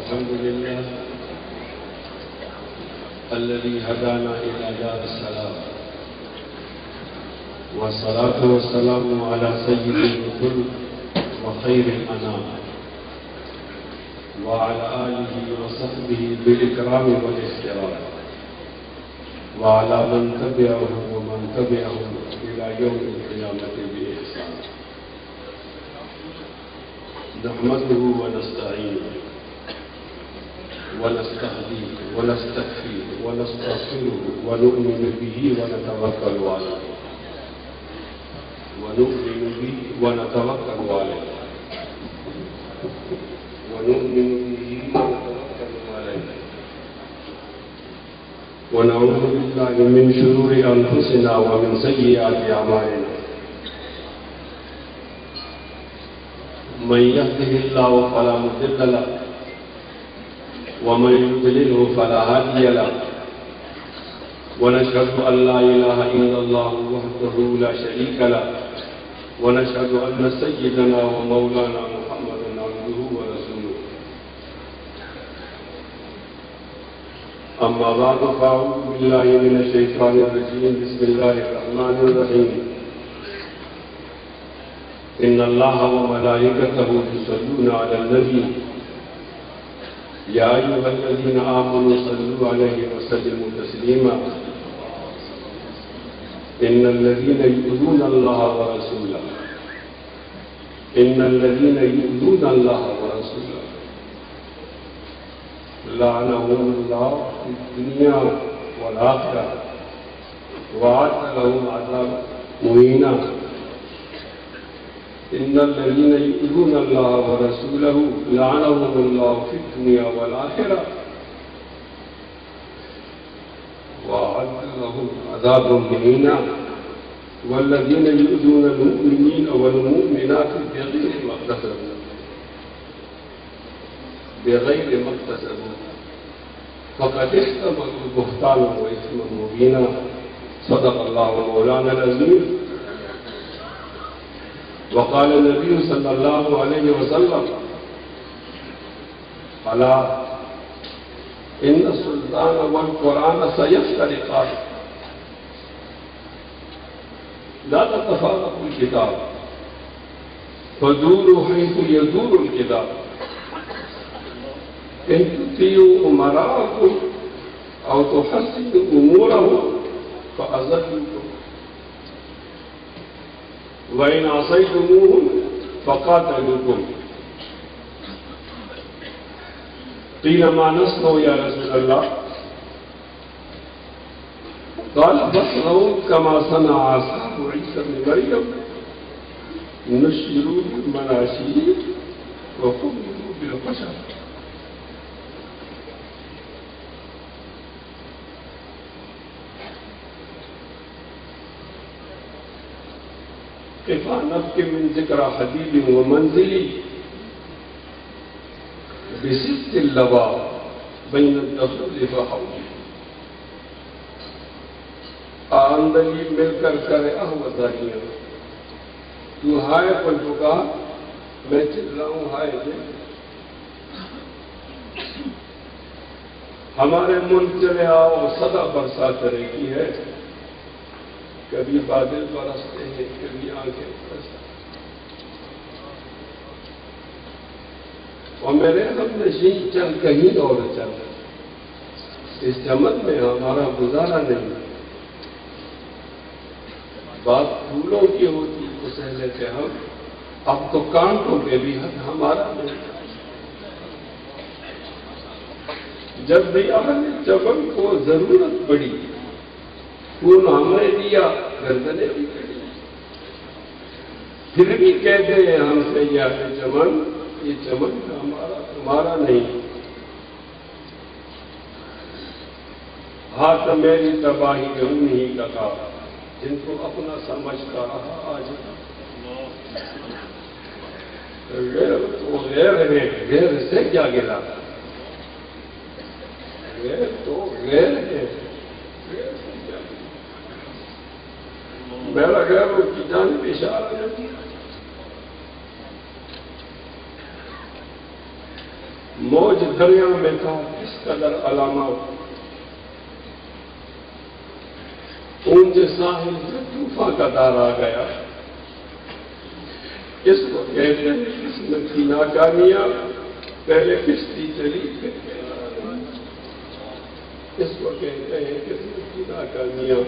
الحمد لله الذي هدانا إلى دار السلام، والصلاة والسلام على سيد الكل وخير الأنام وعلى آله وصحبه بالإكرام والاحترام وعلى من تبعه ومن تبعهم إلى يوم القيامة بإحسان. نحمده ونستعينه ونستهديه ونستكفيه ونستغفره ونؤمن به ونتوكل عليه ونؤمن به ونتوكل عليه ونؤمن به ونتوكل عليه ونعوذ بالله من شرور أنفسنا ومن سيئات أعمالنا. من يهده الله فلا مضل له ومن يضلله فلا هادي له، ونشهد أن لا إله إلا الله وحده لا شريك له، ونشهد أن سيدنا ومولانا محمدا عبده ورسوله. أما بعد فأعوذ بالله من الشيطان الرجيم. بسم الله الرحمن الرحيم. إن الله وملائكته يصلون على النبي يا أيها الذين آمنوا صلوا عليه وسلموا تسليما. إن الذين يؤذون الله ورسوله لعنهم الله في الدنيا والآخرة وأعد لهم عذابا مهينا. إن الذين يؤذون الله ورسوله لعنهم الله في الدنيا والآخرة وأعد لهم عذابا مهينا. والذين يؤذون المؤمنين والمؤمنات بغير ما اكتسبوا فقد احتملوا بهتانا وإثما مبينا. صدق الله مولانا العظيم. وقال النبي صلى الله عليه وسلم: ألا إن السلطان والقرآن سيفترقان لا تتفارقوا الكتاب فدوروا حيث يدور الكتاب إن تطيعوا أمراءكم أو تحسنوا أمورهم فأزلوكم وإن عصيتموهم فقاتلوكم. قيل ما نصنع يا رسول الله؟ قال فاصنعوا كما صنع أصحاب عيسى بن مريم نشروا بالمناشير وحملوا بالخشب. كفى نبكي من ذكرى حبيب ومنزلي بست اللواء بين الدخول فحولي. آندلی مل کر کرے احمدانیاں، تو ہائے پر جھکا میں چل رہا ہوں ہائے دے. ہمارے ملک چلے آؤ صدا برسات رہی ہے، کبھی بادل برستے ہیں کبھی آنکھیں برستے ہیں. اور میرے ہم نشین چل کہیں اور چل، اس چمن میں ہمارا گزارا نہیں. بات پھولوں کی ہوتی تو سہ لیتے ہم، اب تو کانٹوں کے بھی حد ہمارا نہیں. جب بھی اہل چمن کو ضرورت پڑی پھول ہم نے دیا، گردنیں بھی کڑی. پھر بھی کہتے ہیں ہم سے یا چمن، یہ چمن ہمارا تمہارا نہیں. ہاتھ میری تباہی میں انہی کا تھا جن کو اپنا سمجھتا رہا. آج غیر تو غیر ہے، غیر سے کیا گلا؟ غیر تو غیر ہے، غیر سے کیا گلا؟ میرا غیر اس کی جانب اشارہ نہیں. موج دریا میں تھا کس قدر علامات، اونچے ساحل سے طوفان کا دار آ گیا، اس کو کہتے ہیں قسمت کی ناکامیاں، پہلے کشتی چلی پھر کنارہ، اس کو کہتے ہیں قسمت کی ناکامیاں،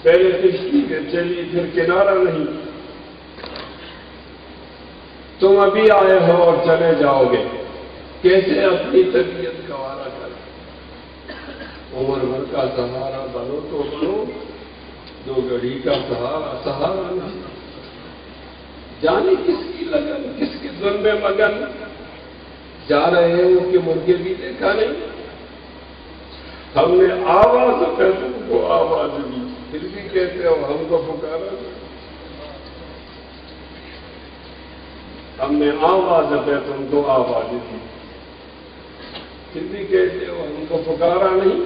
پہلے کشتی چلی پھر کنارہ نہیں، تم ابھی آئے ہو اور چلے جاؤ گے، کیسے اپنی طبیعت گوارا کر، عمر بھر کا سہارا بنو تو بنو، دو گھڑی کا سہارا نہیں، جانے کس کی لگن، کس کی دھن میں مگن، جا رہے ہو کہ مرغے بھی دیکھا نہیں، ہم نے آواز پہ تم کو آواز دی، پھر بھی کہتے ہو ہم کو پکارا، ہم نے آواز پہ تم کو آواز دی، پھر بھی کہتے ہو ہم کو پکارا نہیں،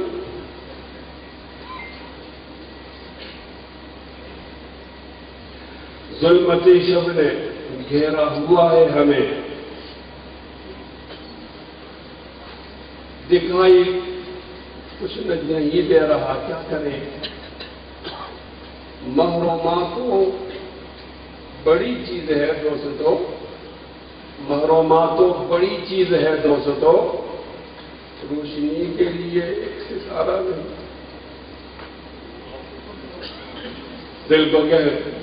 ظلمتی شب نے گھیرا ہوا ہے ہمیں، دکھائی کچھ نہیں دے رہا، کیا کریں، محرومات تو بڑی چیز ہے دوستو، محرومات تو بڑی چیز ہے دوستو، روشنی کے لیے ایک ستارہ نہیں، دل کو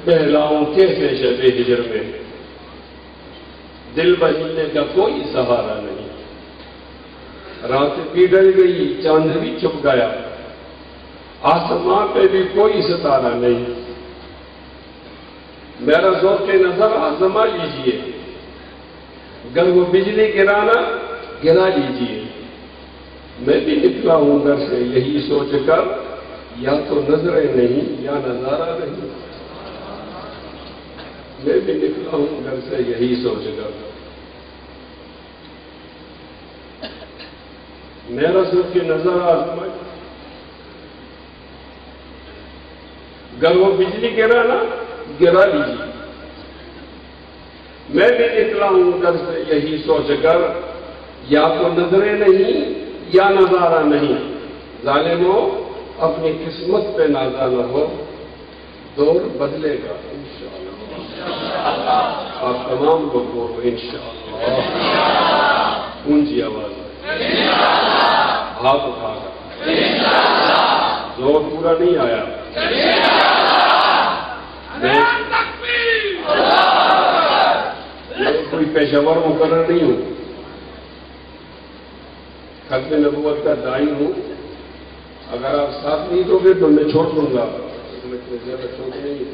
بہلاؤں کیسے شب ہجر میں، دل بہلنے کا کوئی سہارا نہیں، رات بھی ڈل گئی چاند بھی چھپ گیا، آسمان پہ بھی کوئی ستارہ نہیں، میرا ذوق نظر آزما لیجیے، گر وہ بجلی گرانا گرا لیجیے، میں بھی نکلا ہوں گھر سے یہی سوچ کر، یا تو نظریں نہیں یا نظارہ نہیں، میں بھی نکلا ہوں گھر سے یہی سوچ کر، میرا ذوق نظر آزما، گر وہ بجلی گرانا گرا لیجیے، میں بھی نکلا ہوں گھر سے یہی سوچ کر، یا تو نظریں نہیں یا نظارہ نہیں، ظالموں اپنی قسمت پہ نازا نہ ہو، دور بدلے گا انشاءاللہ، آپ تمام لوگ بولو انشاءاللہ، اونچی آواز ہاتھ اٹھا کر، زور پورا نہیں آیا، میں کوئی پیشہ ور مقرر نہیں ہوں، ختم نبوت کا داعی ہوں، اگر آپ ساتھ نہیں دو گے تو میں چھوڑ دوں گا، میں زیادہ چھوٹ نہیں ہوں،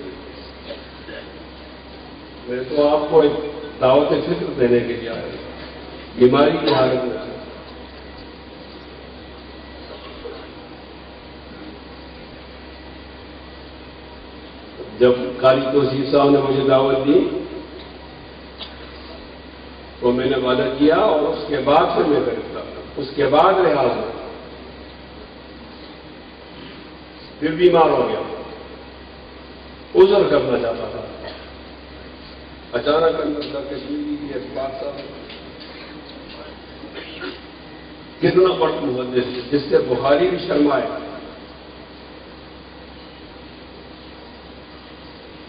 میں تو آپ کو ایک دعوت فکر دینے کے لیے آیا، بیماری کی حالت میں جب قاری توصیف صاحب نے مجھے دعوت دی تو میں نے وعدہ کیا، اور اس کے بعد سے میں گرفتار، اس کے بعد رہا ہوں، پھر بیمار ہو گیا، عذر کرنا چاہتا تھا، اچانک اندر کا کشمیری کی اخبار صاحب کتنا بڑا محدث جس سے بخاری بھی شرمائے،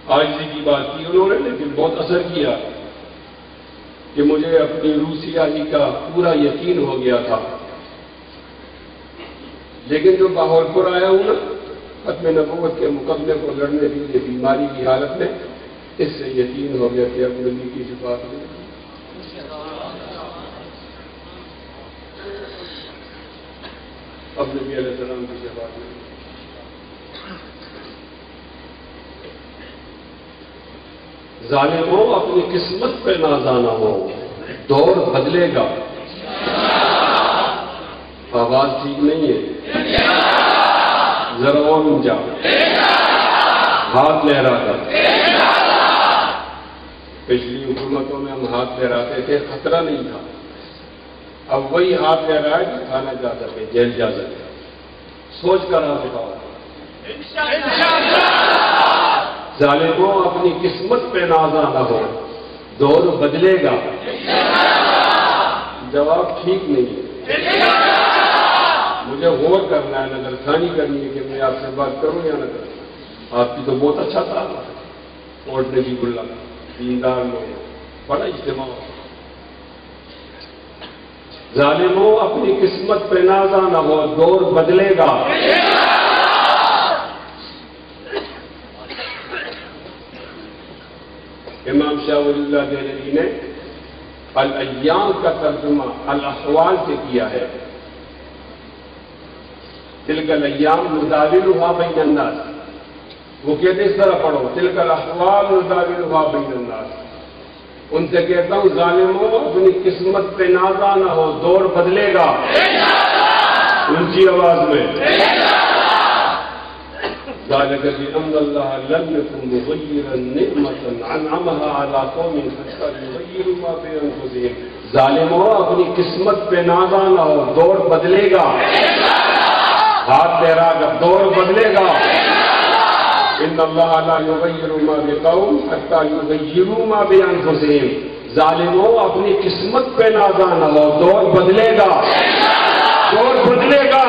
عاجزی کی بات کی انہوں نے، لیکن بہت اثر کیا کہ مجھے اپنی روسیائی کا پورا یقین ہو گیا تھا، لیکن جو باہولپور آیا ہوں نا ختم نبوت کے مقدمے کو لڑنے کے لیے بیماری کی حالت میں، اس سے یقین ہو گیا کہ اب نبی کی شفاعت میں، اب نبی علیہ السلام کی شفاعت میں، ظالموں اپنی قسمت پہ نازانا ہو، دور بدلے گا، آواز ٹھیک نہیں ہے، ذرا اور اونچا، ہاتھ لہرا کر، پچھلی حکومتوں میں ہم ہاتھ لہراتے تھے، خطرہ نہیں تھا، اب وہی ہاتھ لہرائے کہ تھانہ جا سکے، جیل جا سکے، سوچ کر ہاتھ اٹھاؤ، ظالموں اپنی قسمت پہ نازا نہ ہو، دور بدلے گا؟ جواب ٹھیک نہیں ہے، مجھے غور کرنا ہے، نظر ثانی کرنی ہے کہ میں آپ سے بات کروں یا نہ کروں۔ آپ کی تو بہت اچھا تعلق ہے، اوٹنے کی گلا دیندار لوگ، بڑا اجتماع۔ ظالموں اپنی قسمت پہ نازا نہ ہو، دور بدلے گا۔ امام شاہ ولی اللہ دہلوی نے الایام کا ترجمہ الاحوال سے کیا ہے۔ تلک الایام نداولها بین الناس، وہ کہتے اس طرح پڑھو، تلک الاحوال نداولها بین الناس۔ ان سے کہتا ہوں ظالموں اپنی قسمت پہ نازا نہ ہو، دور بدلے گا۔ اونچی آواز میں، ذالک بأن اللہ لم یکن مغیرا نعمتا انعمها علی قوم حتی یغیروا ما بانفسہم۔ ظالموں اپنی قسمت پہ نازا نہ ہو، دور بدلے گا۔ ہاتھ تیرا کر، دور بدلے گا۔ ان اللہ لا یغیر ما بقوم حتی یغیروا ما بانفسہم۔ ظالموں اپنی قسمت پہ نازا نہ ہو، دور بدلے گا، دور بدلے گا۔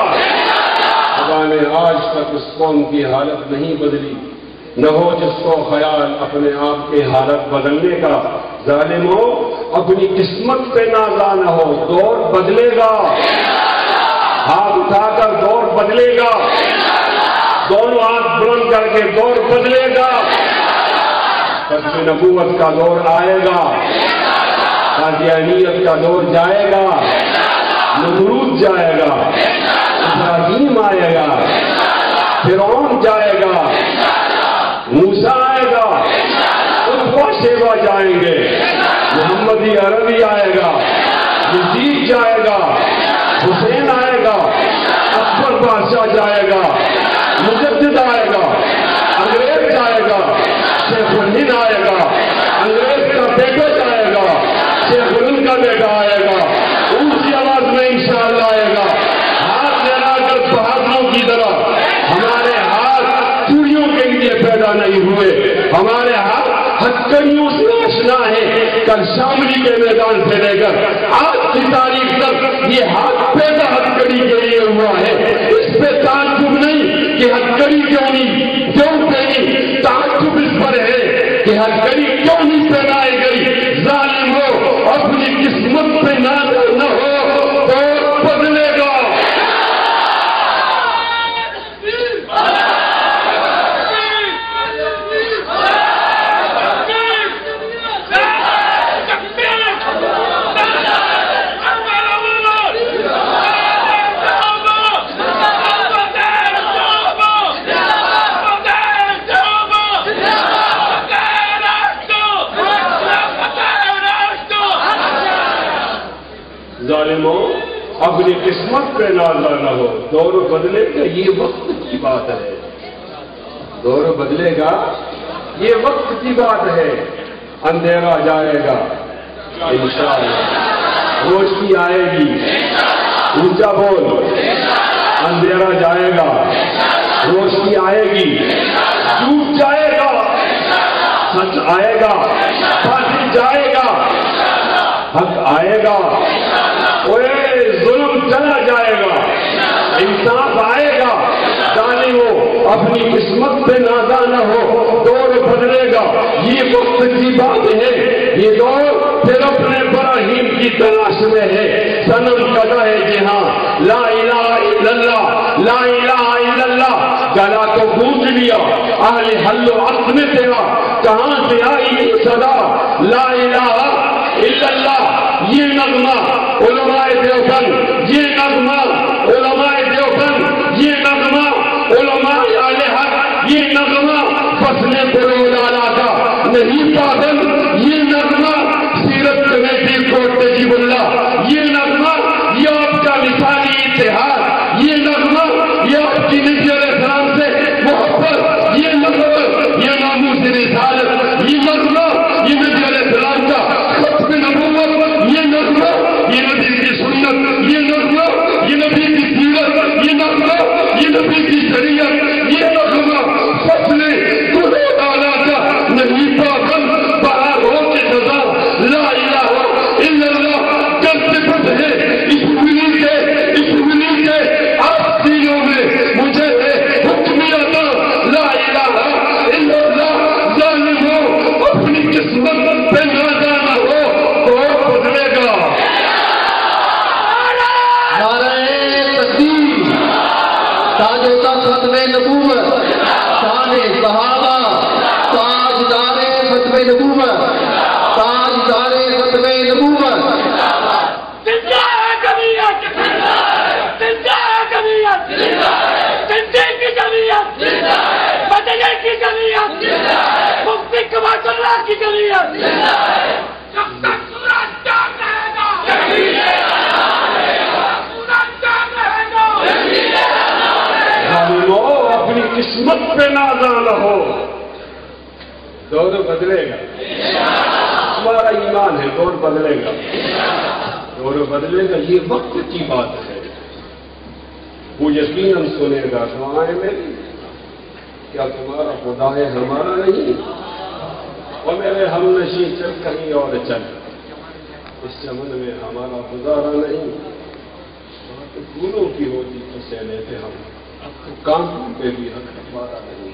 خدا نے آج تک اس قوم کی حالت نہیں بدلی، نہ ہو جس کو خیال اپنے آپ کی حالت بدلنے کا۔ ظالموں اپنی قسمت پہ نازا نہ ہو، دور بدلے گا۔ ہاتھ اٹھا کر، دور بدلے گا۔ دونوں ہاتھ بلند کر کے، دور بدلے گا۔ ختم نبوت کا دور آئے گا، قادیانیت کا دور جائے گا، نمرود جائے گا، ابراہیم آئے گا، فرعون جائے گا، موسیٰ آئے گا، اتبا شیبہ جائیں گے، محمدی عربی آئے گا، یزید جائے گا، حسین آئے گا، اکبر بادشاہ جائے گا، مجدد آئے گا، انگریز جائے گا، شیخ الہند آئے گا، انگریز کا بیٹا جائے گا، شیخ الہند کا بیٹا آئے گا، اونچی آواز میں انشاءاللہ آئے گا۔ ہاتھ لہرا کر بہادروں کی طرح، ہمارے ہاتھ چوڑیوں کے لیے پیدا نہیں ہوئے، ہمارے ہاتھ ہتھکڑیوں سے آشنا ہے۔ کل شاملی کے میدان سے لے کر آج کی تاریخ تک یہ ہاتھ پیدا ہتھکڑی کے لیے ہوا ہے۔ اس پہ تعجب نہیں کہ ہتھکڑی کیوں پہنی، تعجب اس پر ہے کہ ہتھکڑی کیوں نہیں پہنائی گئی۔ ظالم ہو اپنی قسمت پہ نازا نہ ہو، دور بدلے گا۔ ظالموں اپنی قسمت پہ نازا نہ ہو، دور بدلے گا، یہ وقت کی بات ہے۔ دور بدلے گا، یہ وقت کی بات ہے۔ اندھیرا جائے گا انشاءاللہ، روشنی آئے گی۔ اونچا بول، اندھیرا جائے گا، روشنی آئے گی، جھوٹ جائے گا، سچ آئے گا، باطل جائے گا، حق آئے گا، ظلم چلا جائے گا، انصاف آئے گا۔ ظالموں اپنی قسمت پہ نازا نہ ہو، دور بدلے گا، یہ وقت کی بات ہے۔ یہ دور پھر اپنے براہیم کی تلاش میں ہے۔ صنم کہتا ہے جہاں لا الہ الا اللہ، لا الہ الا اللہ، گلا تو گونج لیا اہل حل و عقد میں تیرا، کہاں سے آئی یہ صدا لا الہ الا اللہ۔ یہ نغمہ علماء دیوبند، یہ نغمہ علماء دیوبند، یہ نغمہ علماء اہل حق، یہ نغمہ فصل قرون والا کا نہیں پاگل، یہ نغمہ سیرت کمیٹی کوٹ نجیب اللہ، یہ نغمہ یہ آپ کا مثالی اتحاد، یہ نغمہ یہ آپ کی نبی علیہ السلام سے محبت، یہ نغمہ یہ ناموس رسالت، یہ نغمہ یہ نبی علیہ السلام کا ختم نبوت، یہ نغمہ یہ نبی کی سنت، یہ نغمہ یہ نبی کی سیرت، یہ نغمہ یہ نبی کی شریعت، یہ نغمہ فصل قرون والا کا نہیں پاگل، بہار ہو کے سزا قسمت پہ نازانا ہو تو بدلے گا. نعرہ تکبیر. تاج و تخت ختم نبوت، شان صحابہ، تاجدار ختم نبوت، تاجدار ختم نبوت. زندہ ہے جمعیت، زندہ ہے جمعیت، زندے کی جمعیت، بدلے کی جمعیت، مفتی قباد اللہ کی جمعیت. جب تک سورج چاند رہے گا، سورج چاند رہے گا. ظالمو اپنی قسمت پہ نازانا ہو، دور بدلے گا. ہمارا ایمان ہے دور بدلے گا، دور بدلے گا. یہ وقت کی بات ہے. وہ یقیناً سنے گا دعائیں میری. کیا تمہارا خدا ہے ہمارا نہیں؟ اور میرے ہم نشین چل کہیں اور چل، اس چمن میں ہمارا گزارا نہیں. پھولوں کی ہوتی پھنسے لیتے ہم، کام پہ بھی حق ہمارا نہیں.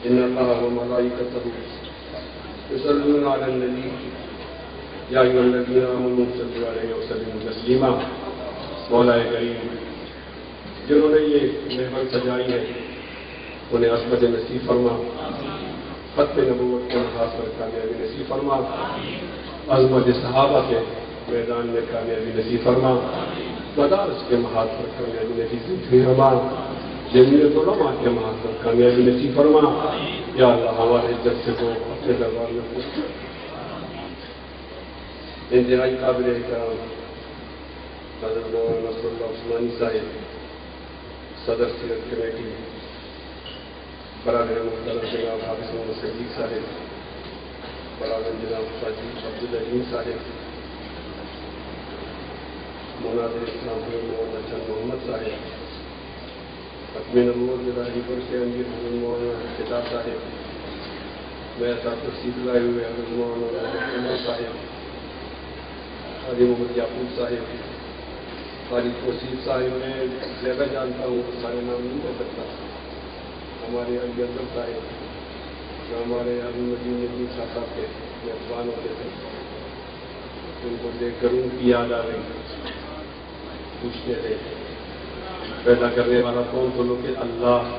ان اللہ و ملائکتہ یصلون علی النبی یا ایھا الذین آمنوا صلوا علیہ وسلموا تسلیما. مولا کریم جنہوں نے یہ محفل سجائی ہے انہیں عصمت نصیب فرما، ختم نبوت کو خاص کر کامیابی نصیب فرما، عظمت صحابہ کے میدان میں کامیابی نصیب فرما، مدارس کے محاذ پر کامیابی نصیب فرما، جمعیت علماء کے محاذ پر کامیابی نصیب فرما. یا اللہ ہمارے عزت سے کو اپنے دربار میں پوچھ. انتہائی قابل احترام حضرت مولانا نصر اللہ عثمانی صاحب، صدر سیرت کمیٹی، برادر محترم جناب حافظ محمد صدیق صاحب، برادر جناب حاجی عبدالعلیم صاحب، مناظر اسلام مولانا چند محمد صاحب، ختم نبوت راہی پور سے امیر حضرت مولانا خطاب صاحب، میرے ساتھ تشریف لائے ہوئے حضرت مولانا عمر صاحب، حاجی محمد یعقوب صاحب، حاجی توصیف صاحب. میں زیادہ جانتا ہوں تو سارے نام نہیں لے سکتا. ہمارے علی اکبر صاحب جو ہمارے علی مدین ندی صاحب کے میزبان ہوتے تھے، ان کو دیکھ کر ان کی یاد آ رہی. پوچھتے تھے پیدا کرنے والا کون؟ تو لوگ کہ اللہ.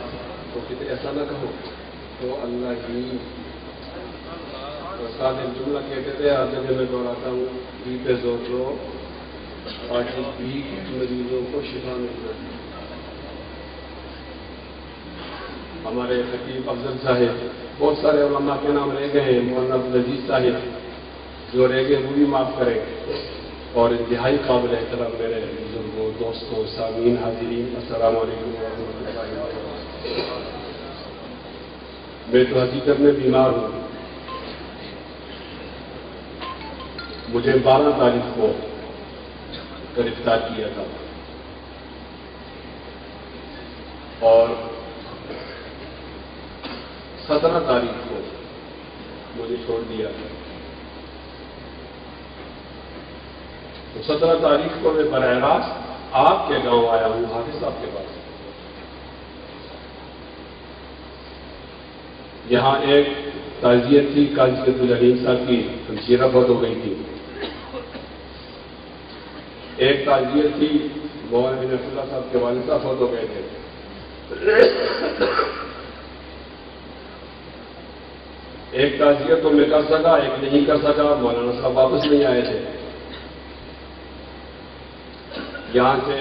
تو کہتے ایسا نہ کہو تو اللہ ہی. استاد ایک جملہ کہتے تھے، آتے دن میں دوہراتا ہوں، بھی پہ زور دو تاکہ بھی مریضوں کو شفا ملنا. ہمارے خطیب افضل صاحب، بہت سارے علماء کے نام رہ گئے ہیں، مولانا عبدالعزیز صاحب جو رہ گئے وہ بھی معاف کریں. اور انتہائی قابل احترام میرے بزرگوں، دوستوں، سامعین، حاضرین، السلام علیکم ورحمۃ اللہ وبرکاتہ. میں تو حقیقت میں بیمار ہوں. مجھے 12 تاریخ کو گرفتار کیا تھا اور 17 تاریخ کو مجھے چھوڑ دیا تھا. تو 17 تاریخ کو میں براہ راست آپ کے گاؤں آیا ہوں، حافظ صاحب کے پاس. یہاں ایک تعزیت تھی، قاضی عبدالعلیم صاحب کی ہمشیرہ فوت ہو گئی تھی. ایک تعزیت تھی، مولانا بن اللہ صاحب کے والد صاحب فوت ہو گئے تھے. ایک تعزیت تو میں کر سکا، ایک نہیں کر سکا. مولانا صاحب واپس نہیں آئے تھے. یہاں سے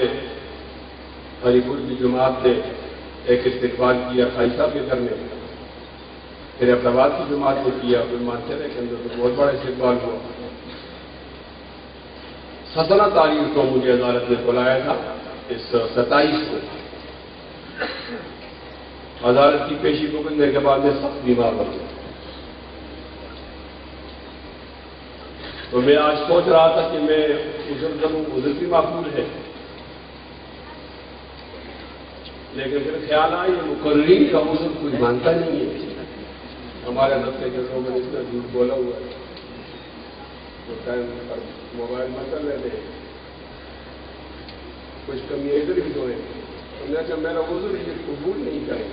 ہری پور کی جماعت نے ایک استقبال کیا خائی صاحب کے گھر میں، پھر احمدآباد کی جماعت نے کیا، پھر مانچرے کے اندر تو بہت بڑا استقبال ہوا. 17 تاریخ کو مجھے عدالت نے بلایا تھا. اس 27 کو عدالت کی پیشی کو کرنے کے بعد میں سخت بیمار ہو گیا. تو میں آج سوچ رہا تھا کہ میں عذر کروں، عذر بھی معقول ہے، لیکن پھر خیال آیا یہ مقررین کا عذر کچھ مانتا نہیں ہے. ہمارے دفتر کے لوگوں نے اتنا جھوٹ بولا ہوا ہے، تو ٹائم پر موبائل میں کر لیتے ہیں، کچھ کمیاں ادھر بھی تو ہیں. ہم نے کہا میرا عذر یہ قبول نہیں کرے.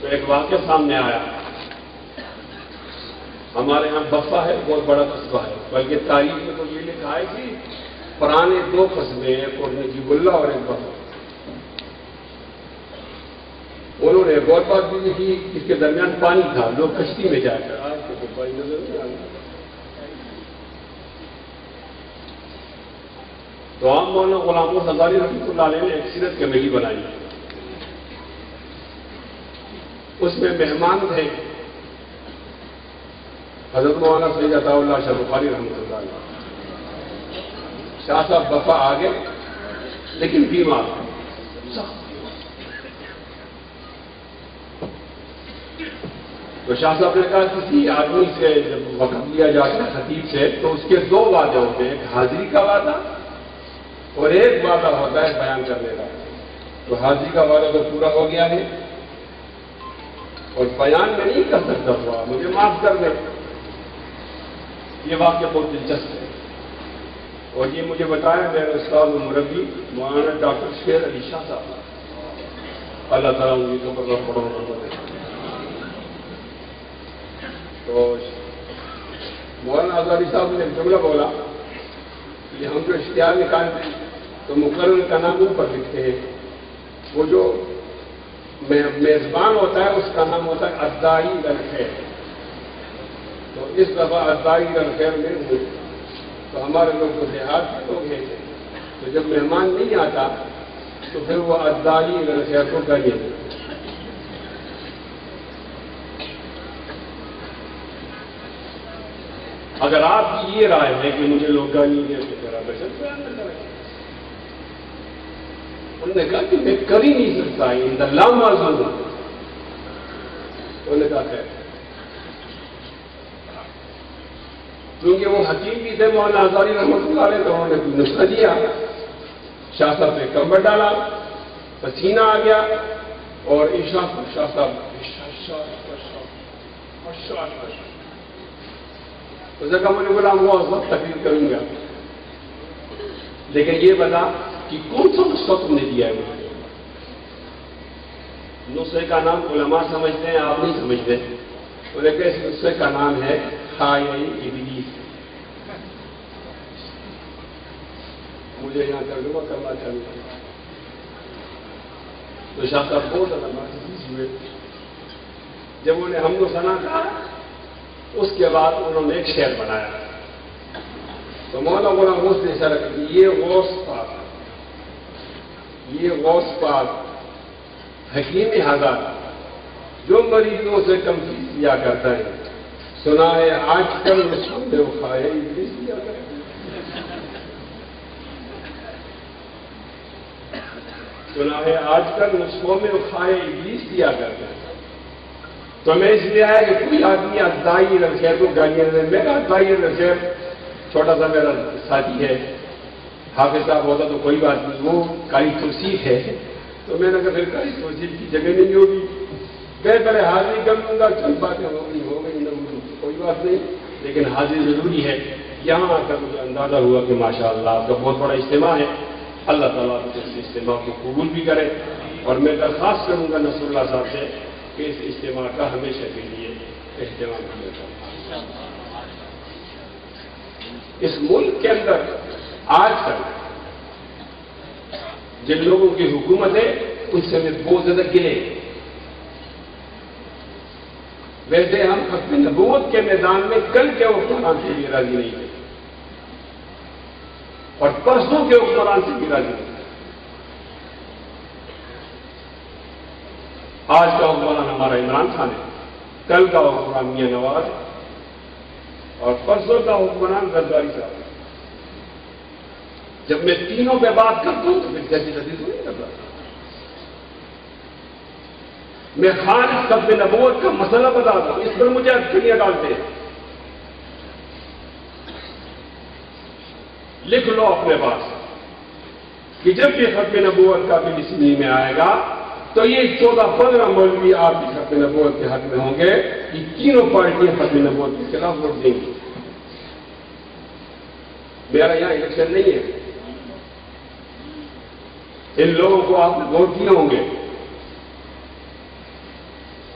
تو ایک واقعہ سامنے آیا. ہمارے یہاں بفا ہے، بہت بڑا قصبہ ہے، بلکہ تاریخ میں تو یہ لکھا ہے کہ پرانے 2 قصبے ہیں، ایک نجیب اللہ اور ایک بفا. انہوں نے بہت بات بھی لکھی، اس کے درمیان پانی تھا، لوگ کشتی میں جا کر آج کے پانی نظر نہیں آ رہا. تو عام مولانا غلام ہزاری رحمۃ اللہ علیہ نے ایک سیرت کمیٹی بنائی. اس میں مہمان تھے حضرت مولانا سید عطا اللہ شاہ بخاری رحمۃ اللہ علیہ. شاہ صاحب بفا آ گئے لیکن بیمار سخت. تو شاہ صاحب نے کہا کسی آدمی سے جب وقت لیا جاتا ہے خطیب سے تو اس کے 2 وعدے ہوتے ہیں، ایک حاضری کا وعدہ اور ایک وعدہ ہوتا ہے بیان کرنے کا. تو حاضری کا وعدہ تو پورا ہو گیا ہے اور بیان میں نہیں کر سکتا ہوا، مجھے معاف کر دیں. یہ واقعہ بہت دلچسپ ہے اور یہ مجھے بتایا میرے استاد و مربی مولانا ڈاکٹر شیر علی شاہ صاحب، اللہ تعالیٰ ان کی قبر پر پڑھو. تو مولانا آزادی صاحب نے جملہ بولا کہ ہم جو اشتہار نکالتے ہیں تو مقرر کا نام اوپر لکھتے ہیں، وہ جو میزبان ہوتا ہے اس کا نام ہوتا ہے الداعی الخیر. تو اس دفعہ الداعی الخیر میں ہوں. تو ہمارے لوگ تو دیہات کے لوگ ہیں، تو جب مہمان نہیں آتا تو پھر وہ الداعی الخیر کو کریے. اگر آپ کی یہ رائے ہے کہ مجھے لوگ گالی دیں تو ذرا بشر بیان نہ کریں. انہوں نے کہا کہ میں کر ہی نہیں سکتا ان دا لا معذور. انہوں نے کہا خیر، کیونکہ وہ حکیم بھی تھے مولانا ہزاری رحمۃ اللہ علیہ، تو انہوں نے کوئی نسخہ دیا. شاہ صاحب نے کمبر ڈالا، پسینہ آ گیا اور عشاء کو شاہ صاحب اسے کہا مجھے بولا وہ وقت تقریر کروں گا، لیکن یہ بتا کہ کون سا نسخہ تم نے دیا ہے مجھے. نسخے کا نام علماء سمجھتے ہیں، آپ نہیں سمجھتے. لیکن اس نسخے کا نام ہے خائع ابلیس. مجھے یہاں ترجمہ کرنا چاہیے. تو شاہ صاحب بہت زیادہ محسوس ہوئے. جب انہیں ہم کو سنا کہا اس کے بعد انہوں نے ایک شعر بنایا. تو مولانا غلام غوث نے اشارہ کی یہ غوث پاک حکیم ہزار جو مریضوں سے کم فیس دیا کرتا ہے، سنا ہے آج کل مسلم وہ کھائے ابلیس دیا کرتا ہے. سنا ہے آج کل مسلموں میں وہ کھائے ابلیس دیا کرتا ہے. تو میں اس لیے آیا کہ کوئی آدمی الداعی الخیر کو گالیاں دے. میں کہا الداعی الخیر چھوٹا سا میرا ساتھی ہے، حافظ صاحب ہوتا تو کوئی بات نہیں، وہ قاری توصیف ہے. تو میں نے کہا پھر قاری توصیف کی جگہ نہیں ہوگی، پہلے حاضری کر لوں گا، چند باتیں ہو گئی نہ کوئی بات نہیں، لیکن حاضری ضروری ہے. یہاں آ کر مجھے اندازہ ہوا کہ ماشاءاللہ آپ کا بہت بڑا اجتماع ہے. اللہ تعالیٰ اس اجتماع کو قبول بھی کرے. اور میں درخواست کروں گا نصر اللہ صاحب سے کہ اس اجتماع کا ہمیشہ کے لیے اہتمام کیا جائے. اس ملک کے اندر آج تک جن لوگوں کی حکومت ہے ان سے میں بہت زیادہ گرے. ویسے ہم ختم نبوت کے میدان میں کل کے حکمران سے بھی راضی نہیں تھے اور پرسوں کے حکمران سے بھی راضی نہیں تھے. آج کا حکمران ہمارا عمران خان ہے، کل کا حکمران میاں نواز ہے اور پرسوں کا حکمران زرداری صاحب ہے. جب میں تینوں پہ بات کرتا ہوں تو پھر جیسی جدید نہیں کرتا. میں خالص ختم نبوت کا مسئلہ بتاتا ہوں، اس پر مجھے اٹکڑیاں ڈالتے ہیں. لکھ لو اپنے پاس کہ جب یہ ختم نبوت کا بل اسمبلی میں آئے گا تو یہ 14-15 مولوی آپ کی ختم نبوت کے حق میں ہوں گے. یہ تینوں پارٹیاں ختم نبوت کے خلاف ووٹ دیں گی. میرا یہاں الیکشن نہیں ہے، ان لوگوں کو آپ نے ووٹ دیے ہوں گے.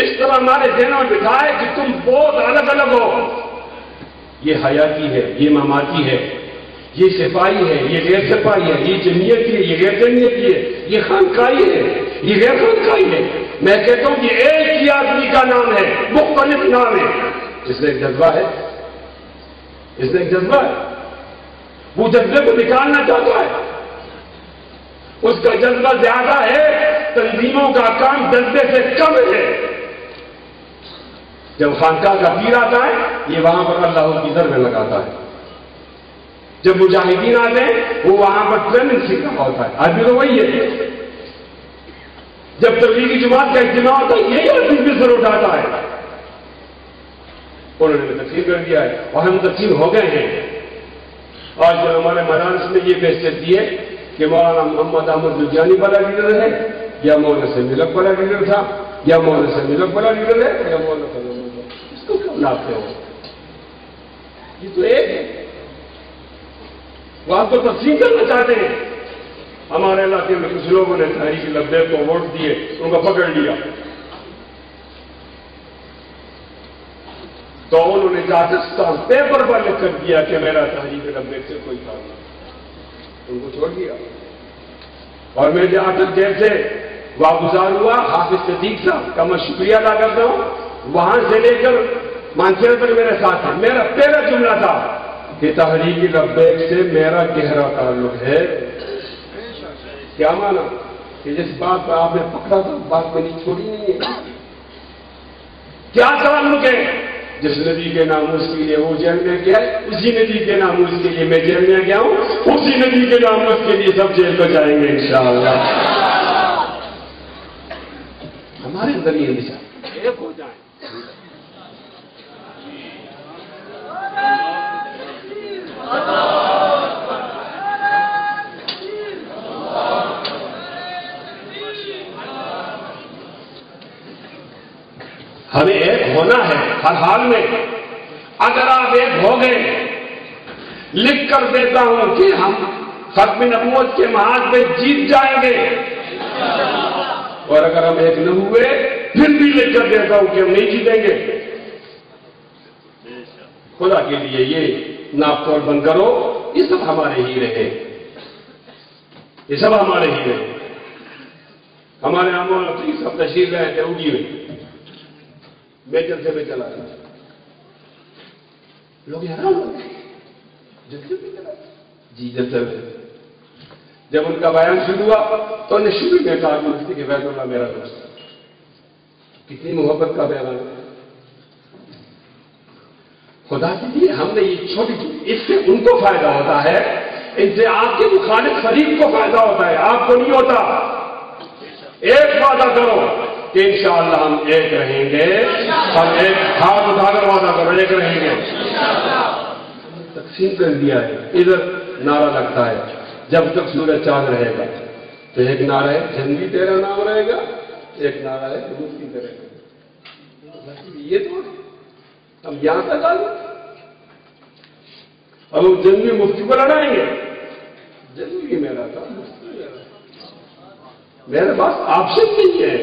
اس طرح ہمارے ذہنوں میں بٹھائے کہ تم بہت الگ الگ ہو. یہ حیاتی ہے، یہ مماتی ہے، یہ صفائی ہے، یہ غیر صفائی ہے، یہ جمعیتی ہے، یہ غیر جمعیتی ہے، یہ خانقاہی ہے، یہ غیر خانقاہی ہے. میں کہتا ہوں کہ ایک ہی آدمی کا نام ہے، مختلف نام ہے. اس میں ایک جذبہ ہے، اس میں ایک جذبہ ہے. وہ جذبے کو نکالنا چاہتا ہے. اس کا جذبہ زیادہ ہے، تنظیموں کا کام جذبے سے کم ہے. جب خانقاہ کا پیر آتا ہے یہ وہاں پر اللہ کی ضربیں لگاتا ہے. جب مجاہدین آتے ہیں وہ وہاں پر ٹریننگ سیکھ رہا ہوتا ہے. آدمی تو وہی ہے. جب تبلیغی جماعت کا اجتماع ہوتا ہے یہی آدمی بھی سر اٹھاتا ہے. انہوں نے تقسیم کر دیا ہے اور ہم تقسیم ہو گئے ہیں. آج جب ہمارے مدارس میں یہ بحثیت دی ہے کہ مولانا محمد احمد لدھیانی بڑا لیڈر ہے یا مولانا سے ملک بڑا لیڈر تھا یا مولانا سے ملک بڑا لیڈر ہے یا مولانا سے اس کو کیوں لاتے ہو؟ یہ تو ایک ہے. وہ آپ کو تقسیم کرنا چاہتے ہیں. ہمارے علاقے میں کچھ لوگوں نے تحریک لبیک کو ووٹ دیے، ان کو پکڑ لیا تو انہوں نے راجستھان پیپر پر لکھ کر دیا کہ میرا تحریک لبیک سے کوئی تعلق نہیں. ان کو چھوڑ دیا. اور میں جہاں تک جیل سے واگزار ہوا حافظ صدیق صاحب کا میں شکریہ ادا کرتا ہوں. وہاں سے لے کر مانسیر تک میرے ساتھ ہے. میرا پہلا جملہ تھا کہ تحریک لبیک سے میرا گہرا تعلق ہے. کیا مانا کہ جس بات پر آپ نے پکڑا تھا بات میں نہیں چھوڑی نہیں ہے. کیا تعلق ہے؟ جس ندی کے ناموس کے لیے وہ جیل میں گیا اسی ندی کے ناموس کے لیے میں جیل میں گیا ہوں. اسی ندی کے ناموس کے لیے سب جیل میں جائیں گے انشاءاللہ. ہمارے اندر یہ نشان ایک ہو جائیں. ہمیں ایک ہونا ہے ہر حال میں. اگر آپ ایک ہو گئے، لکھ کر دیتا ہوں کہ ہم ختم نبوت کے محاذ میں جیت جائیں گے. اور اگر ہم ایک نہ ہوئے پھر بھی لکھ کر دیتا ہوں کہ ہم نہیں جیتیں گے. خدا کے لیے یہ ناپ توڑ بند کرو. یہ سب ہمارے ہی رہے، یہ سب ہمارے ہی رہے. ہمارے یہاں مولانا سب تشریف رہے تھے اڑی میں. میں جلسے میں چلا گیا. لوگ حیران ہو گئے. جلسے میں چلا جی جلسے میں. جب ان کا بیان شروع ہوا تو انہیں شروع میں کہا مفتی کہ فیض اللہ میرا دوست. کتنی محبت کا بیان ہے. خدا کے لیے ہم نے یہ چھوٹی چھوٹی، اس سے ان کو فائدہ ہوتا ہے، اس سے آپ کے مخالف فریق کو فائدہ ہوتا ہے، آپ کو نہیں ہوتا. ایک وعدہ کرو کہ انشاءاللہ ہم ایک رہیں گے. ہم ایک ہاتھ اٹھا کر وعدہ کرو ایک رہیں گے. تقسیم کر دیا ہے. ادھر نعرہ لگتا ہے جب تک سورج چاند رہے گا تو ایک نعرہ ہے جنگی تیرا نام رہے گا، ایک نعرہ ہے مفتی رہے گا. یہ تو ہم یہاں تک آ گئے. اب ہم جنگی مفتی کو لڑائیں گے. جنگی میرا تھا، میرے پاس آپشن نہیں ہے.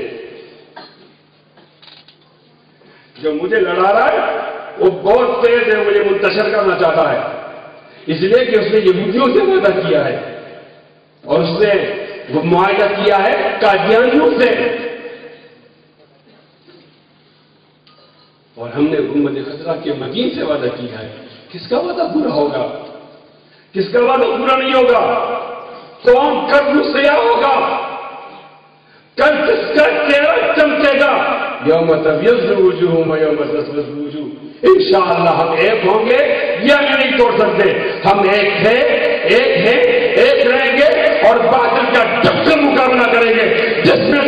جو مجھے لڑا رہا ہے وہ بہت تیز ہے، مجھے منتشر کرنا چاہتا ہے. اس لیے کہ اس نے یہودیوں سے وعدہ کیا ہے اور اس نے معاہدہ کیا ہے قادیانیوں سے. اور ہم نے گنبد خضرا کے مدین سے وعدہ کیا ہے. کس کا وعدہ پورا ہوگا؟ کس کا وعدہ پورا نہیں ہوگا؟ قوم کب سیاہ ہوگا؟ کل کس کا چہرہ چمکے گا؟ یوم تبیض وجوہ و یوم تسود وجوہ. انشاءاللہ ہم ایک ہوں گے، یہ ہم نہیں توڑ سکتے. ہم ایک ہیں، ایک ہیں، ایک رہیں گے اور باطل کا ڈٹ مقابلہ کریں گے. جس میں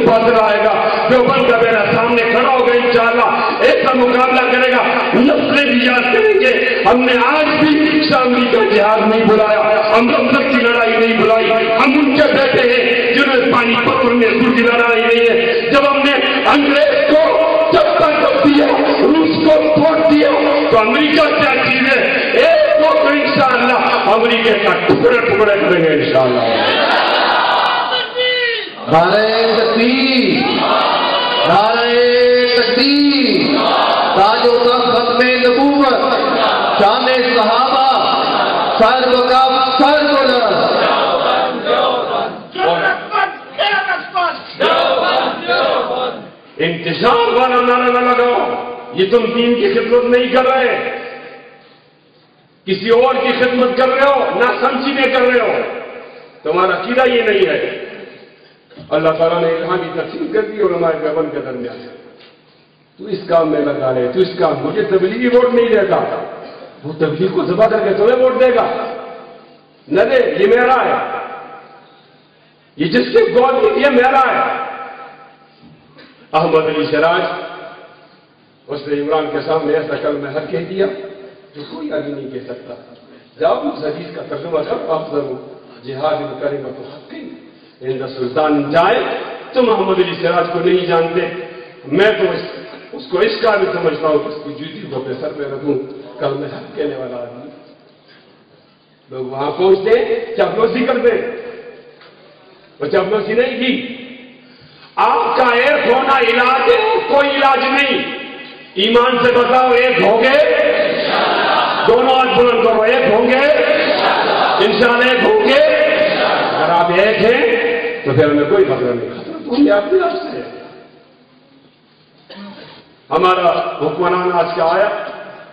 باطل آئے گا جو بن کا میرا سامنے کھڑا ہوگا انشاءاللہ ایسا مقابلہ کرے گا. نسلیں بھی یاد کریں گے. ہم نے آج بھی شامی کا جہاد نہیں بلایا، ہم رمضان کی لڑائی نہیں بلائی. ہم ان کے بیٹے ہیں جنہوں نے پانی پتھر میں سر کی لڑائی نہیں ہے. جب ہم نے انگریز کو چپا کر دیا، روس کو توڑ دیا تو امریکہ کیا چیز ہے؟ ایک کو انشاءاللہ امریکہ کا ٹکڑے ٹکڑے کریں گے انشاءاللہ. نعرہ تکبیر، نعرہ تقدیر تاج و تخت ختم نبوت شان صحابہ سر و کف سر بلند انتشار والا نعرہ نہ لگاؤ، یہ تم دین کی خدمت نہیں کر رہے، کسی اور کی خدمت کر رہے ہو، نہ سمجھی میں کر رہے ہو، تمہارا عقیدہ یہ نہیں ہے۔ اللہ تعالیٰ نے یہاں بھی تقسیم کر دی علماء دیوبند کے درمیان، تو اس کام میں لگا رہے، تو اس کام، مجھے تبلیغی ووٹ نہیں دیتا، وہ تبلیغ کو ذبح کر کے تمہیں ووٹ دے گا؟ نہ دے، یہ میرا ہے، یہ جس کے گود میں یہ میرا ہے۔ احمد علی سراج، اس نے عمران کے سامنے ایسا کلمہ حق کہہ دیا جو کوئی آدمی نہیں کہہ سکتا۔ جب اس حدیث کا ترجمہ کر افضل جہاد کلمۃ الحق عند سلطان جائے، تم محمد علی سراج کو نہیں جانتے، میں تو اس کو اس قابل سمجھتا ہوں کہ اس کی جوتی کو اپنے سر پہ رکھوں، کلمہ حق کہنے والا آدمی۔ لوگ وہاں پہنچتے چاپلوسی کرتے، وہ چاپلوسی نہیں کی۔ آپ کا ایک ہونا علاج ہے، کوئی علاج نہیں۔ ایمان سے بتاؤ، ایک ہوں گے؟ دونوں ہاتھ بلند کرو، ایک ہوں گے؟ انشاءاللہ ایک ہوں گے۔ اگر آپ ایک ہیں تو پھر ہمیں کوئی خطرہ نہیں، خطرہ تو ہمیں آپ سے ہے۔ ہمارا حکمران آج کا آیا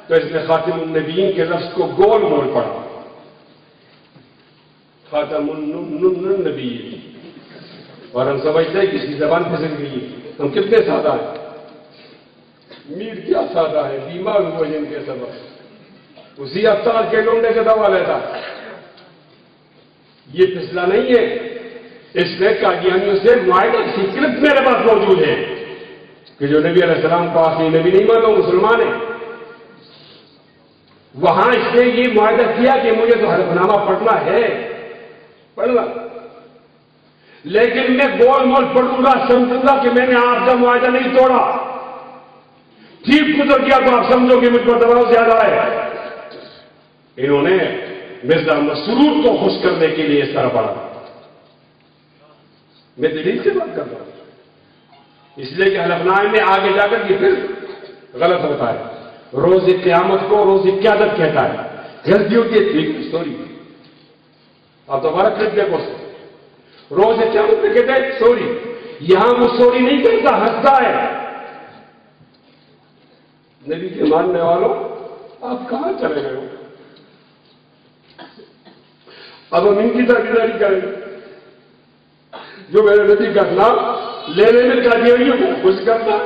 تو اس نے خاتم النبیین کے لفظ کو گول مول پڑھا، خاتم النبیین، اور ہم سمجھتے ہیں کہ اس کی زبان پھسل گئی ہے۔ ہم کتنے سادہ ہیں، میر کیا سادہ ہے، بیمار ہوئے جن کے سبب اسی افطار کے لونڈے کے دوا لیتا۔ یہ فیصلہ نہیں ہے، اس میں قادیانیوں سے معاہدہ کی کلپ میرے پاس موجود ہے کہ جو نبی علیہ السلام کو آخری نبی نہیں مانو، مسلمان ہے۔ وہاں اس نے یہ معاہدہ کیا کہ مجھے تو حلف نامہ پڑھنا ہے، پڑھنا، لیکن میں گول مول پڑھوں گا، سمجھوں گا کہ میں نے آپ کا معاہدہ نہیں توڑا، ٹھیک گزر گیا تو آپ سمجھو کہ مجھ پر دباؤ زیادہ ہے۔ انہوں نے مرزا مسرور کو خوش کرنے کے لیے اس طرح پڑھا۔ میں دلیل سے بات کرتا ہوں، اس لیے کہ حلف نامے میں آگے جا کر یہ پھر غلط ہوتا ہے۔ روز قیامت کو روز قیادت کہتا ہے، غلطی ہوتی ہے، ٹھیک سوری، آپ دوبارہ کلپ دیکھو، روز قیامت میں کہتے ہیں سوری، یہاں وہ سوری نہیں کرتا، ہنستا ہے۔ نبی کے ماننے والوں، آپ کہاں چلے گئے ہو؟ اب ہم ان کی تابعداری کریں گے، جو میرے نبی کا نام لینے میں قادیانیوں کو خوش کرتا،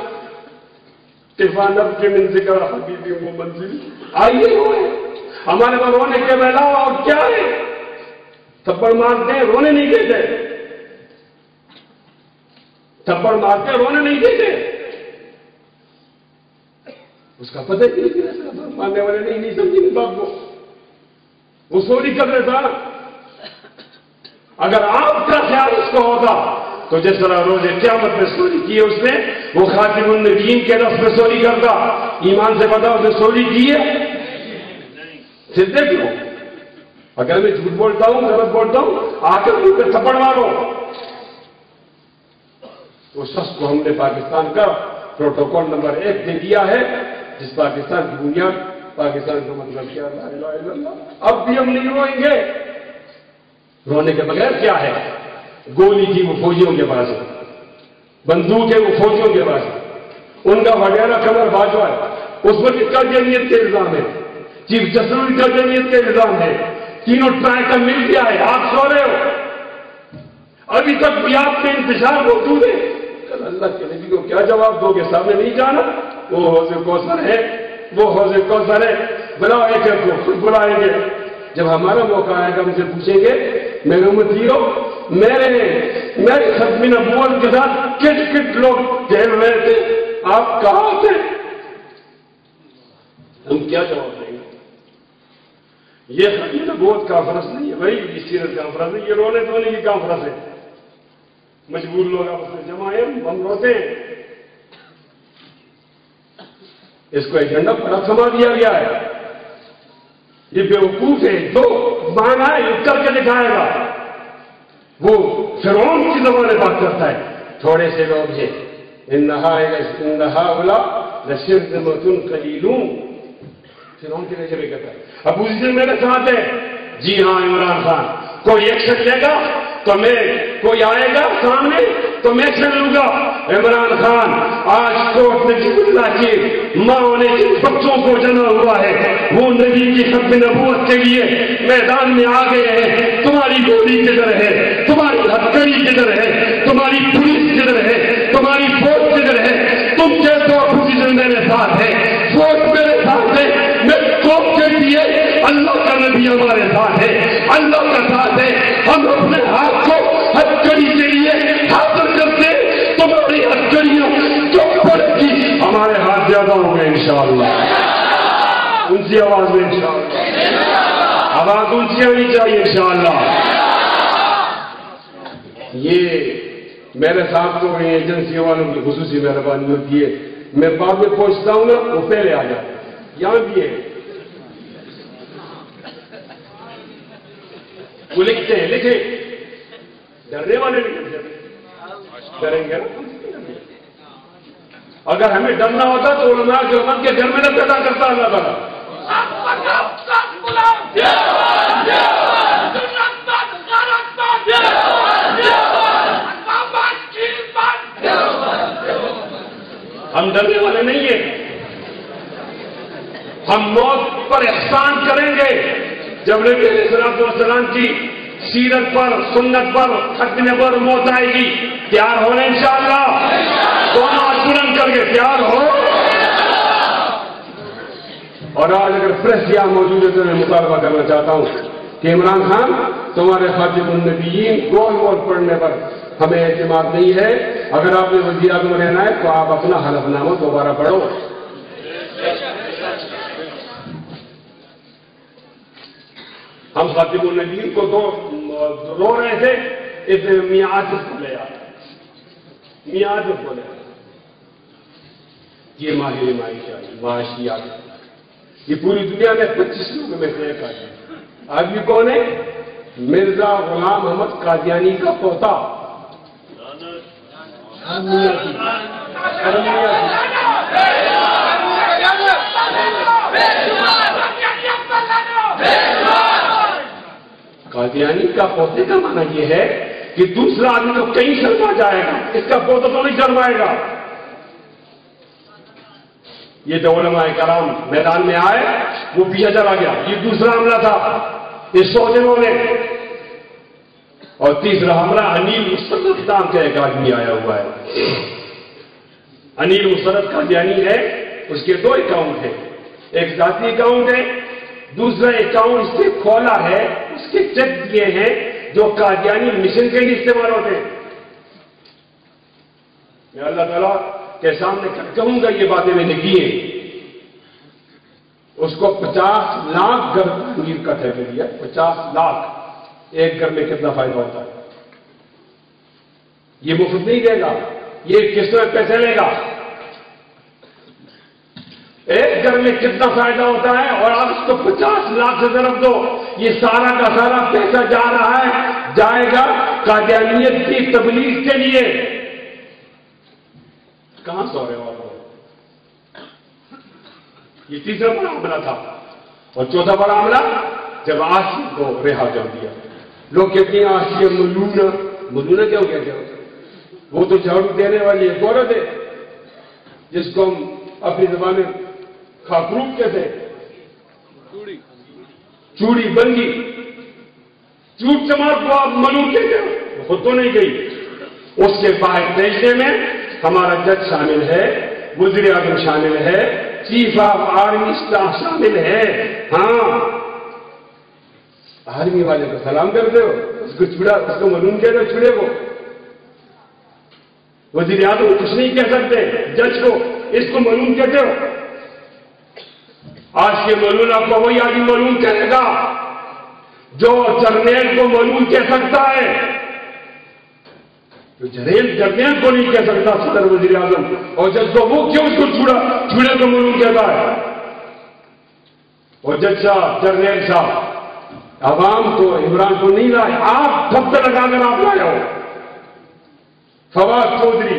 طوفانب کے من ذکر حبیبی وہ منزل، آئیے روئے، ہمارے پاس رونے کے علاوہ اور کیا ہے؟ تھپڑ مارتے ہیں، رونے نہیں دیتے، تھپڑ مارتے ہیں، رونے نہیں دیتے۔ اس کا پتہ ہی نہیں، ماننے والے نہیں سمجھیں گے بات کو، وہ سوری کر رہے تھا۔ اگر آپ کا خیال اس کو ہوگا تو جس طرح روز قیامت میں سوری کی ہے اس نے، وہ خاتم النبیین کے لفظ میں سوری کرتا، ایمان سے بتاؤ اس نے سوری کی ہے؟ پھر دیکھ لو، اگر میں جھوٹ بولتا ہوں، غلط بولتا ہوں، آ کر مجھ پہ تھپڑ مارو۔ اس شخص کو ہم نے پاکستان کا پروٹوکول نمبر 1 دے دیا ہے، جس پاکستان کی بنیاد، پاکستان کا مطلب کیا، لا الہ الا اللہ۔ اب بھی ہم نہیں روئیں گے، رونے کے بغیر کیا ہے؟ گولی تھی وہ فوجیوں کے پاس، بندوق ہے وہ فوجیوں کے پاس، ان کا وغیرہ کمر باجوا ہے، اس پر کس کا جمعیت کے الزام ہے، چیف جسٹس کا جمعیت کے الزام ہے، تینوں ٹرائی کا مل گیا ہے، آپ سو رہے ہو، ابھی تک بھی آپ میں انتشار موجود ہے۔ کل اللہ کے نبی کو کیا جواب دو گے؟ سامنے نہیں جانا، وہ حوض کوثر ہے، وہ حوض کوثر ہے، بلاؤ ایک ایک کو، خود بلائیں گے۔ جب ہمارا موقع آئے گا ہم سے پوچھیں گے، میرے امتیوں، میرے ختم نبوت کے ساتھ کٹ کٹ لوگ کہہ رہے تھے، آپ کہاں تھے؟ ہم کیا جواب دیں گے؟ یہ ختم نبوت کانفرنس نہیں ہے بھائی، یہ سیرت کانفرنس نہیں، یہ رونے دھونے کی کانفرنس ہے۔ مجبور لوگ آپ سے جمع ہیں، ہم روتے ہیں۔ اس کو ایجنڈا بڑا تھما دیا گیا ہے، یہ بیوقوف ہے، جو مانا ہے یہ کر کے دکھائے گا۔ وہ فرعون کی زبان میں بات کرتا ہے، تھوڑے سے لوگ ہیں انہا اولا لشرذمۃ قلیلون، فرعون کے نظر کہتا ہے ابو جہل میرے ساتھ ہے، جی ہاں عمران خان، کوئی ایکشن لے گا تو میں، کوئی آئے گا سامنے تو میں ایکشن لوں گا۔ عمران خان آج کوٹ میں جس اللہ کی ماں نے جن بچوں کو جنا ہوا ہے وہ نبی کی ختم نبوت کے لیے میدان میں آ گئے ہیں۔ تمہاری گولی کدھر ہے، تمہاری ہتھکڑی کدھر ہے، تمہاری پولیس کدھر ہے، تمہاری فوج کدھر ہے؟ تم کہتے ہو پوزیشن میرے ساتھ ہے، فوج میرے ساتھ ہے، میں قوم کہتی ہے اللہ کا نبی ہمارے ساتھ ہے، اللہ کا ساتھ ہے، ہم اپنے ہاتھ کو ہتھکڑی کے لیے حاصل کرتے، تمہاری ہتھکڑیاں جو پڑے گی ہمارے ہاتھ زیادہ ہوں گے انشاءاللہ، اونچی آواز میں انشاءاللہ، آواز اونچی ہونی چاہیے انشاءاللہ۔ یہ میرے ساتھ تو ایجنسی والوں کی خصوصی مہربانی ہوتی ہے، میں بعد میں پہنچتا ہوں نا وہ پہلے آ جاتے، یہاں بھی ہے وہ لکھتے ہیں، لکھے ڈرنے والے نہیں ڈریں گے نا۔ اگر ہمیں ڈرنا ہوتا تو علماء کے امت کے گھر میں نہ پیدا کرتا اللہ تعالیٰ۔ ہم ڈرنے والے نہیں ہیں، ہم موت پر احسان کریں گے جب نبی علیہ السلام کی سیرت پر، سنت پر، ختم پر موت آئے گی۔ تیار ہونے انشاءاللہ، دونوں ہاتھ بلند کر کے تیار ہو۔ اور آج اگر پریس یہاں موجود ہے تو میں مطالبہ کرنا چاہتا ہوں کہ عمران خان تمہارے خاتم النبیین گول گول پڑھنے پر ہمیں اعتماد نہیں ہے، اگر آپ نے وزیر اعظم رہنا ہے تو آپ اپنا حلف نامہ دوبارہ پڑھو۔ ہم خاتم النبیین کو تو رو رہے تھے، اس میعاد کو لے آ، میعاد کو لے آ، یہ ماہر معاشیات، یہ پوری دنیا میں 25 لوگوں میں سے ایک آدمی کون ہے؟ مرزا غلام احمد قادیانی کا پوتا، قادیانی کا پوتے کا معنی یہ ہے کہ دوسرا آدمی تو کہیں شرما جائے گا، اس کا پوتا تو نہیں شرمائے گا۔ یہ جو علماء کرام میدان میں آئے وہ پیچھے چلا گیا، یہ دوسرا حملہ تھا یہ 100 دنوں میں، اور تیسرا حملہ انیل مسرت نام کا ایک آدمی آیا ہوا ہے۔ انیل مسرت قادیانی ہے، اس کے 2 اکاؤنٹ ہیں، ایک ذاتی اکاؤنٹ ہے، دوسرا اکاؤنٹ اس نے کھولا ہے، اس کے چیک یہ ہیں جو قادیانی مشن کے لیے استعمال ہوتے ہیں۔ میں اللہ تعالیٰ کے سامنے کہوں گا یہ باتیں میں نے کی ہیں، اس کو 50 لاکھ گھر تعمیر کا ٹھیکہ دیا، 50 لاکھ، ایک گھر میں کتنا فائدہ ہوتا ہے؟ یہ مفت نہیں دے گا، یہ کس طرح پیسے لے گا؟ ایک گھر میں کتنا فائدہ ہوتا ہے اور آپ اس کو 50 لاکھ سے ضرب دو، یہ سارا کا سارا پیسہ جا رہا ہے، جائے گا قادیانیت کی تبلیغ کے لیے۔ کہاں سو رہے ہو آپ؟ یہ تیسرا بڑا حملہ تھا، اور چوتھا بڑا حملہ جب آسیہ کو رہا کر دیا۔ لوگ کہتے ہیں آسیہ ملونہ، ملونہ کیا ہو گیا؟ کیا وہ تو جھاڑو دینے والی ایک عورت ہے جس کو ہم اپنی زبان میں خاکروب کہتے ہیں، چوڑی بنگی، چوٹ چمار کو آپ ملون کہتے ہو، خود تو نہیں گئی۔ اس کے باہر دیشے میں ہمارا جج شامل ہے، وزیر اعظم شامل ہے، چیف آف آرمی اسٹاف شامل ہے۔ ہاں، آرمی والے کو سلام کرتے ہو، اس کو چھڑا، اس کو ملون کہتے ہو، چھڑے کو۔ وزیر اعظم کچھ نہیں کہہ سکتے، جج کو اس کو ملون کہتے ہو۔ آج کے ملون آپ کو وہی آدمی ملون کہے گا جو جرنیل کو ملون کہہ سکتا ہے، جو جرنیل کو نہیں کہہ سکتا صدر وزیر اعظم، اور جج کو وہ کیوں اس کو چھوڑے کو ملون کہتا ہے؟ اور جج صاحب، جرنیل صاحب، عوام کو، عمران کو نہیں لائے، آپ دفتر لگا کر آپ لائے ہو۔ فواد چودھری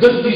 10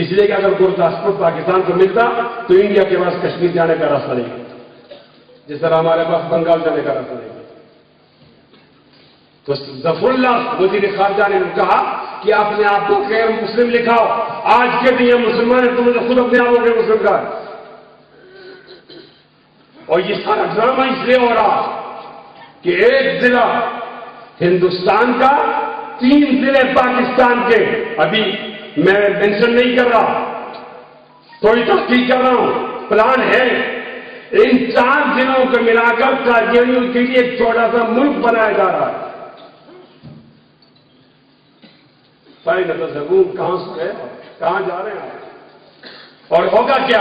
اس لیے کہ اگر گرداسپور پاکستان کو ملتا تو انڈیا کے پاس کشمیر جانے کا راستہ نہیں، جس طرح ہمارے پاس بنگال جانے کا راستہ نہیں۔ تو ظفر اللہ وزیر خارجہ نے کہا کہ اپنے آپ کو غیر مسلم لکھاؤ، آج کے دن یہ مسلمان ہیں، تم نے خود اپنے آپ کو غیر مسلم کہا۔ اور یہ سارا ڈرامہ اس لیے ہو رہا کہ ایک ضلع ہندوستان کا، 3 ضلع پاکستان کے، ابھی میں مینشن نہیں کر رہا، تھوڑی تحقیق کر رہا ہوں، پلان ہے ان 4 ضلعوں کو ملا کر قادیانیوں کے لیے ایک چھوٹا سا ملک بنایا جا رہا ہے۔ ساری نظر کہاں سے ہے، کہاں جا رہے ہیں، اور ہوگا کیا؟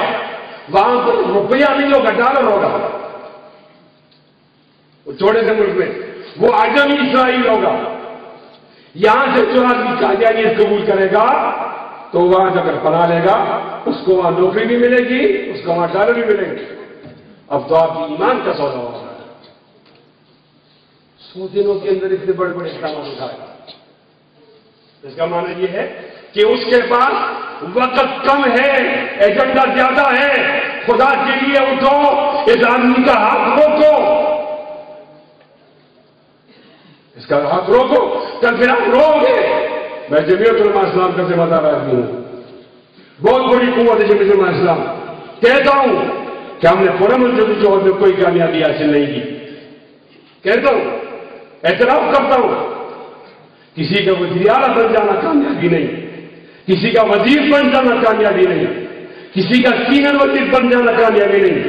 وہاں تو روپیہ نہیں ہوگا، ڈالر ہوگا، وہ چھوٹے سے ملک میں وہ عجمی اسرائیل ہوگا۔ یہاں سے جو آدمی قادیانیت قبول کرے گا تو وہاں جا کر پناہ لے گا، اس کو وہاں نوکری بھی ملے گی، اس کو وہاں ڈالر بھی ملیں گے۔ اب تو آپ کی ایمان کا سودا ہو رہا ہے۔ 100 دنوں کے اندر اتنے بڑے بڑے اقدامات اٹھائے، اس کا معنی یہ ہے کہ اس کے پاس وقت کم ہے، ایجنڈا زیادہ ہے۔ خدا کے لیے اٹھو، اس آدمی کا ہاتھ روکو، اس کا ہاتھ روکو، کل پھر آپ رو گے۔ میں جمعیت علماء اسلام کا ذمہ دار آدمی ہوں، بہت بڑی قوت ہے جمعیت علماء اسلام۔ کہتا ہوں کہ ہم نے پرامن جدوجہد میں کوئی کامیابی حاصل نہیں کی، کہتا ہوں، اعتراف کرتا ہوں، کسی کا وزیر اعلیٰ بن جانا کامیابی نہیں، کسی کا وزیر بن جانا کامیابی نہیں، کسی کا سینئر وزیر بن جانا کامیابی نہیں،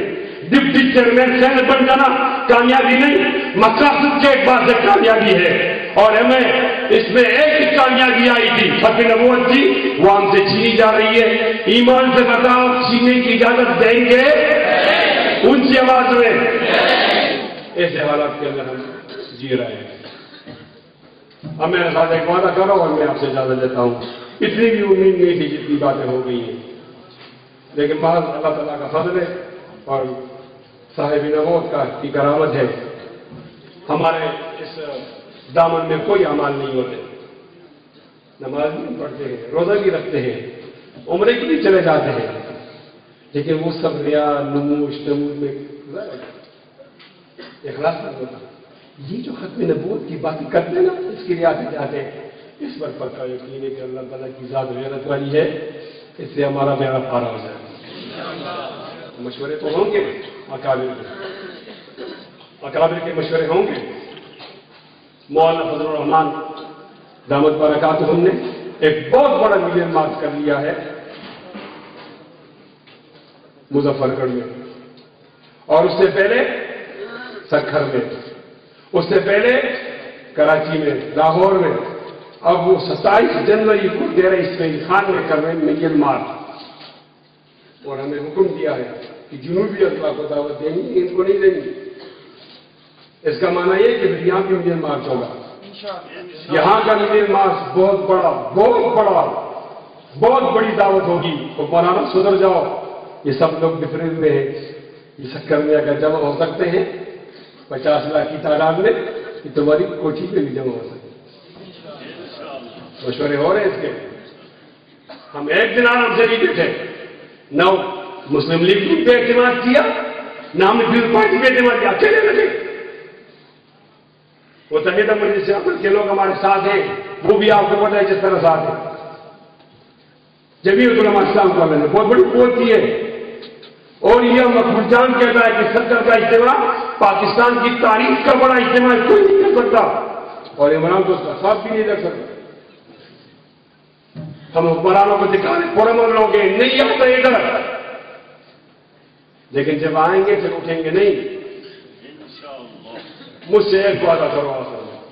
ڈپٹی چیئرمین سینٹ بن جانا کامیابی نہیں، مقاصد کے اعتبار سے کامیابی ہے۔ اور ہمیں اس میں ایک ہی کامیابی آئی تھی، ختم نبوت تھی، وہ ہم سے چھینی جا رہی ہے۔ ایمان سے بتاؤ، چھیننے کی اجازت دیں گے؟ اونچی آواز میں۔ ایسے حالات کے اندر ہم جی رہے ہیں۔ اب میرے ساتھ ایک وعدہ کرو اور میں آپ سے اجازت لیتا ہوں۔ اتنی بھی امید نہیں تھی جتنی باتیں ہو گئی ہیں، لیکن بعض اللہ تعالیٰ کا فضل ہے اور صاحب نبوت کی کرامت ہے۔ ہمارے اس دامن میں کوئی اعمال نہیں ہوتے، نماز بھی پڑھتے ہیں، روزہ بھی رکھتے ہیں، عمرے کے بھی چلے جاتے ہیں، لیکن وہ سب ریا نموش نمود میں اخلاص نہیں ہوتا۔ یہ جو ختم نبوت کی باتیں کرتے ہیں نا، اس کے لیے آتے جاتے ہیں، اس پر پکا یقین ہے کہ اللہ تعالیٰ کی ذات غیرت والی ہے، اس سے ہمارا بیڑا پار ہو جائے۔ مشورے تو ہوں گے اکابر کے مشورے ہوں گے۔ مولانا فضل الرحمان دامت برکاتہم نے ایک بہت بڑا ملین مارچ کر لیا ہے مظفر گڑھ میں، اور اس سے پہلے سکھر میں، اس سے پہلے کراچی میں، لاہور میں، اب وہ 27 جنوری کو ڈیرہ اسماعیل خان میں کر رہے ہیں ملین مارچ، اور ہمیں حکم دیا ہے کہ جنوبی اضلاع کو دعوت دیں گی، ان کو نہیں دیں گی۔ اس کا معنی یہ کہ یہاں بھی ملین مارچ ہوگا۔ یہاں کا ملین مارچ بہت بڑا بہت بڑی دعوت ہوگی۔ تو مولانا سدھر جاؤ، یہ سب لوگ بکھرے ہوئے ہیں، یہ سکر میں اگر جمع ہو سکتے ہیں 50 لاکھ کی تعداد میں، یہ تمہاری کوٹھی پہ بھی جمع ہو سکتے ہیں۔ مشورے ہو رہے ہیں اس کے۔ ہم ایک دن آرام سے نہیں بیٹھے، نہ مسلم لیگ گروپ پہ اعتماد کیا، نہ ہم نے پیپلز پارٹی پہ اعتماد کیا، اکیلے بیٹھے۔ متحدہ مجلس عقل کے لوگ ہمارے ساتھ ہیں، وہ بھی آپ کو پتہ ہے جس طرح ساتھ ہیں۔ جمعیت علماء اسلام والے نے بہت بڑی قوت کی ہے، اور یہ مقبول جان کہتا ہے کہ 70 کا اجتماع پاکستان کی تاریخ کا بڑا اجتماع کوئی نہیں کر سکتا، اور عمران کو اس کا ساتھ بھی نہیں رکھ سکتا۔ ہم حکمرانوں کو دکھانے پرامن لوگ ہیں، نہیں آتے ادھر، لیکن جب آئیں گے پھر اٹھیں گے نہیں۔ مجھ سے ایک وعدہ کرو،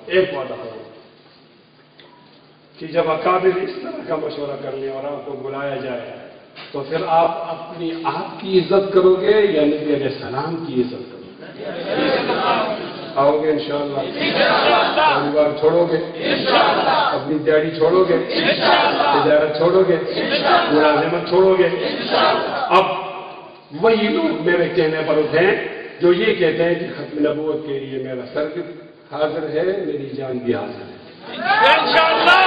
ایک وعدہ کرو کہ جب اکابر اس طرح کا مشورہ کر لیں اور آپ کو بلایا جائے تو پھر آپ اپنی آپ کی عزت کرو گے یا نبی علیہ السلام کی عزت کرو گے؟ آؤ گے انشاءاللہ، پریوار چھوڑو گے، اپنی دیہڑی چھوڑو گے، تجارت چھوڑو گے، ملازمت چھوڑو گے۔ اب وہی لوگ میرے کہنے پر اٹھیں جو یہ کہتے ہیں کہ ختم نبوت کے لیے میرا سر بھی حاضر ہے، میری جان بھی حاضر ہے۔ انشاءاللہ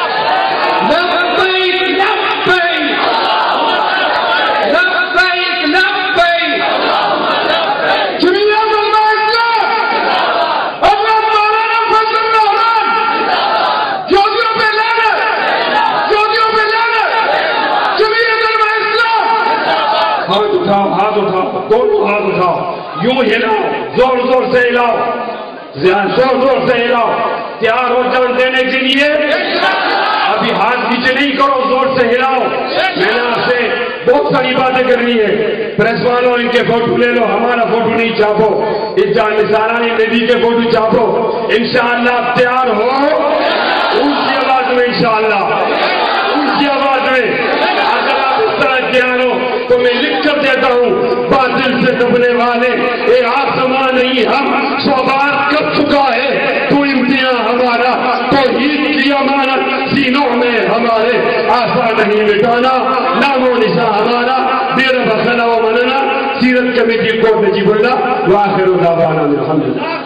ہاتھ اٹھاؤ، دونوں ہاتھ اٹھاؤ، یوں ہلاؤ، زور زور سے ہلاؤ، زور زور سے ہلاؤ، تیار ہو جان دینے کے لیے؟ ابھی ہاتھ نیچے نہیں کرو، زور سے ہلاؤ۔ میں نے آپ سے بہت ساری باتیں کرنی ہے، پریس والوں ان کے فوٹو لے لو، ہمارا فوٹو نہیں چھاپو، اس جان نثارانی نبی کے فوٹو چھاپو۔ انشاءاللہ آپ تیار ہو؟ اونچی آواز میں انشاءاللہ، اونچی آواز میں۔ اگر آپ اس طرح تیار ہو تو میں لکھ کر دیتا ہوں، باطل سے دبنے والے اے آسمان نہیں، ہم 100 بار کر چکا ہے تو امتحان ہمارا، توحید کی امانت سینوں میں ہمارے آسان نہیں مٹانا، نام و نشان ہمارا دیر بخلا و مننا۔ سیرت کمیٹی کو نجیب اللہ وآخر دعوانا الحمدللہ۔